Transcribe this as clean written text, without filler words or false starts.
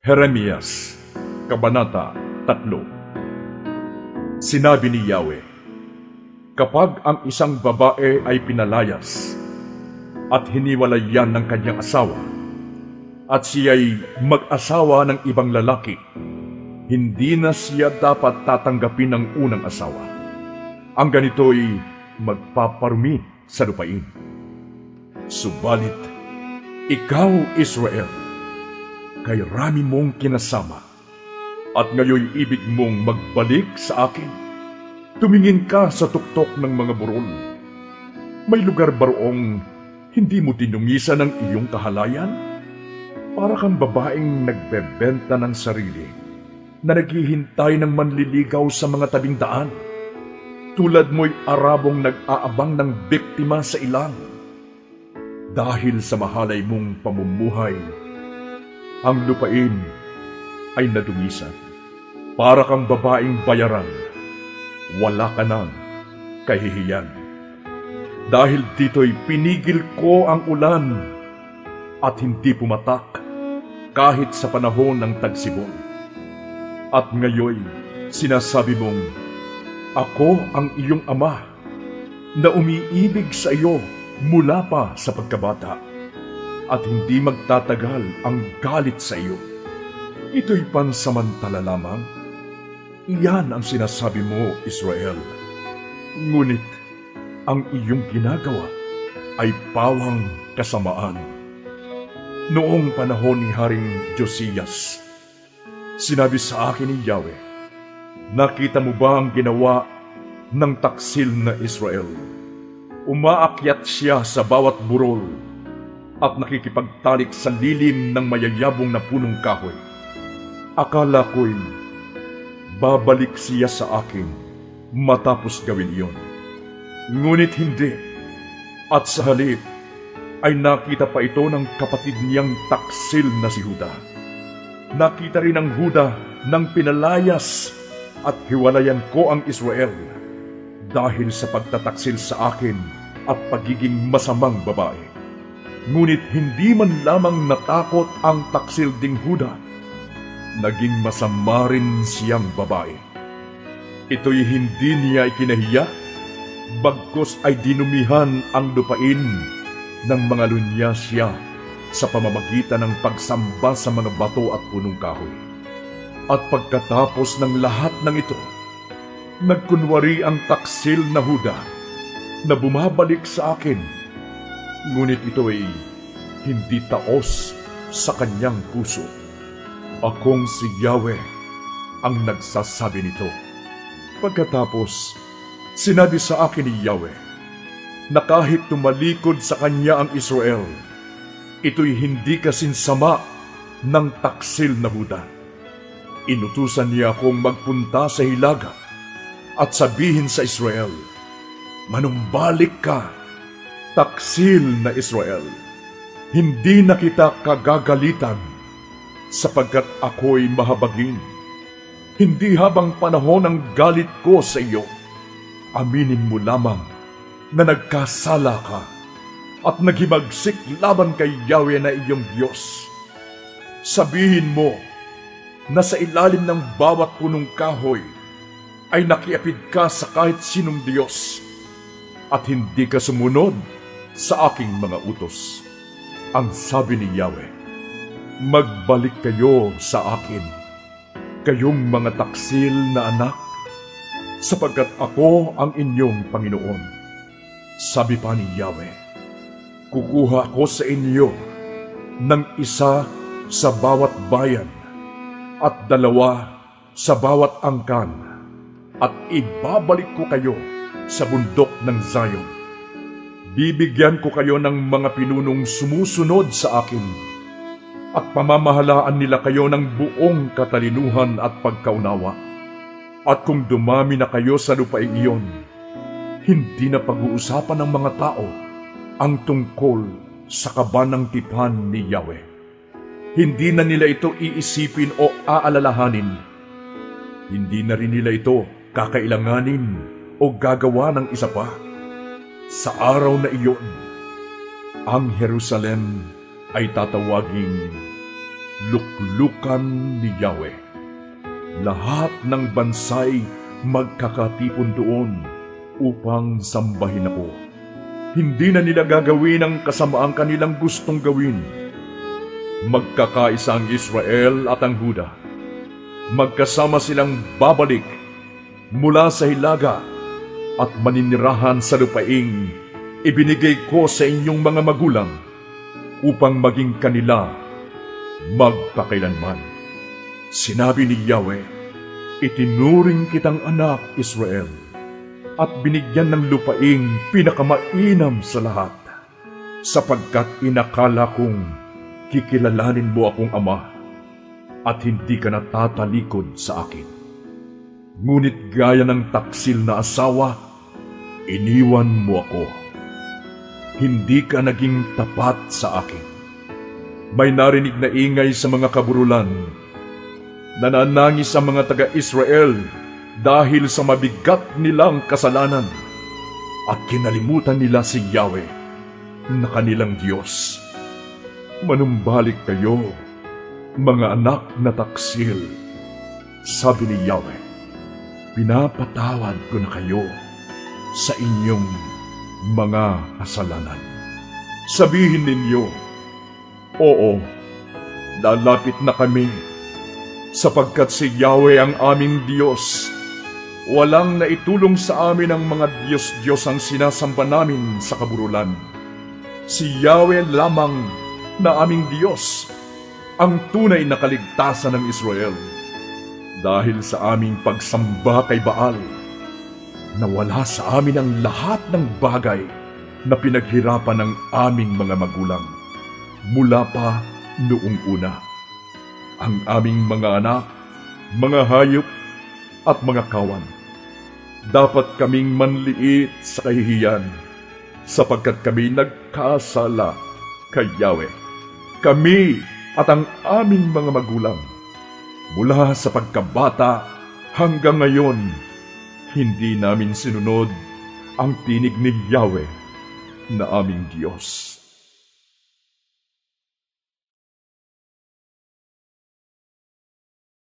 Jeremias, Kabanata 3. Sinabi ni Yahweh, kapag ang isang babae ay pinalayas at hiniwalayan ng kanyang asawa at siya'y mag-asawa ng ibang lalaki, hindi na siya dapat tatanggapin ng unang asawa. Ang ganito'y magpaparumi sa lupain. Subalit, ikaw, Israel, kay rami mong kinasama, at ngayon ibig mong magbalik sa akin. Tumingin ka sa tuktok ng mga burol. May lugar ba roong hindi mo tinungisan ng iyong kahalayan? Para kang babaeng nagbebenta ng sarili, na naghihintay ng manliligaw sa mga tabing daan. Tulad mo'y Arabong nag-aabang ng biktima sa ilang. Dahil sa mahalay mong pamumuhay, ang lupain ay nadungisan. Para kang babaeng bayaran, wala ka ng kahihiyan. Dahil dito'y pinigil ko ang ulan at hindi pumatak kahit sa panahon ng tagsibol. At ngayon sinasabi mong, ako ang iyong ama na umiibig sa iyo mula pa sa pagkabata, at hindi magtatagal ang galit sa iyo. Ito'y pansamantala lamang. Iyan ang sinasabi mo, Israel. Ngunit ang iyong ginagawa ay pawang kasamaan. Noong panahon ni Haring Josias, sinabi sa akin ni Yahweh, nakita mo ba ang ginawa ng taksil na Israel? Umaakyat siya sa bawat burol at nakikipagtalik sa lilim ng mayayabong na punong kahoy. Akala ko'y babalik siya sa akin matapos gawin iyon. Ngunit hindi. At sa halip ay nakita pa ito ng kapatid niyang taksil na si Huda. Nakita rin ng Huda nang pinalayas at hiwalayan ko ang Israel dahil sa pagtataksil sa akin at pagiging masamang babae. Ngunit hindi man lamang natakot ang taksil ding Huda, naging masama rin siyang babae. Ito'y hindi niya ikinahiya, bagkus ay dinumihan ang lupain ng mga lunyasya sa pamamagitan ng pagsamba sa mga bato at punong kahoy. At pagkatapos ng lahat ng ito, nagkunwari ang taksil na Huda na bumabalik sa akin, ngunit ito'y hindi taos sa kanyang puso. Akong si Yahweh ang nagsasabi nito. Pagkatapos, sinabi sa akin ni Yahweh na kahit tumalikod sa kanya ang Israel, ito'y hindi kasinsama ng taksil na Huda. Inutusan niya akong magpunta sa hilaga at sabihin sa Israel, manumbalik ka, taksil na Israel. Hindi na kita kagagalitan sapagkat ako'y mahabagin. Hindi habang panahon ng galit ko sa iyo. Aminin mo lamang na nagkasala ka at naghimagsik laban kay Yahweh na iyong Diyos. Sabihin mo na sa ilalim ng bawat punong kahoy ay nakiapid ka sa kahit sinong Diyos at hindi ka sumunod sa aking mga utos. Ang sabi ni Yahweh, magbalik kayo sa akin, kayong mga taksil na anak, sapagkat ako ang inyong Panginoon. Sabi pa ni Yahweh, kukuha ako sa inyo ng isa sa bawat bayan at dalawa sa bawat angkan, at ibabalik ko kayo sa bundok ng Zion. Bibigyan ko kayo ng mga pinunong sumusunod sa akin, at pamamahalaan nila kayo ng buong katalinuhan at pagkaunawa. At kung dumami na kayo sa lupaing iyon, hindi na pag-uusapan ng mga tao ang tungkol sa kabanang tipan ni Yahweh. Hindi na nila ito iisipin o aalalahanin. Hindi na rin nila ito kakailanganin o gagawa ng isa pa. Sa araw na iyon, ang Jerusalem ay tatawaging luklukan ni Yahweh. Lahat ng bansay magkakatipon doon upang sambahin ako. Hindi na nila gagawin ang kasamaang kanilang gustong gawin. Magkakaisa ang Israel at ang Huda. Magkasama silang babalik mula sa hilaga at maninirahan sa lupaing ibinigay ko sa inyong mga magulang upang maging kanila magpakailanman. Sinabi ni Yahweh, itinuring kitang anak, Israel, at binigyan ng lupaing pinakamainam sa lahat, sapagkat inakala kong kikilalanin mo akong ama at hindi ka natatalikod sa akin. Ngunit gaya ng taksil na asawa, iniwan mo ako. Hindi ka naging tapat sa akin. May narinig na ingay sa mga kaburulan. Nananangis ang mga taga-Israel dahil sa mabigat nilang kasalanan at kinalimutan nila si Yahweh na kanilang Diyos. Manumbalik kayo, mga anak na taksil, sabi ni Yahweh. Pinapatawad ko na kayo sa inyong mga kasalanan. Sabihin ninyo, oo, lalapit na kami, sapagkat si Yahweh ang aming Diyos. Walang naitulong sa amin ang mga Diyos-Diyos ang sinasamba namin sa kaburulan. Si Yahweh lamang na aming Diyos, ang tunay na kaligtasan ng Israel. Dahil sa aming pagsamba kay Baal, nawala sa amin ang lahat ng bagay na pinaghirapan ng aming mga magulang mula pa noong una. Ang aming mga anak, mga hayop at mga kawan. Dapat kaming manliit sa kahihiyan sapagkat kami nagkasala kay Yahweh. Kami at ang aming mga magulang mula sa pagkabata hanggang ngayon, hindi namin sinunod ang tinig ni Yahweh na aming Diyos.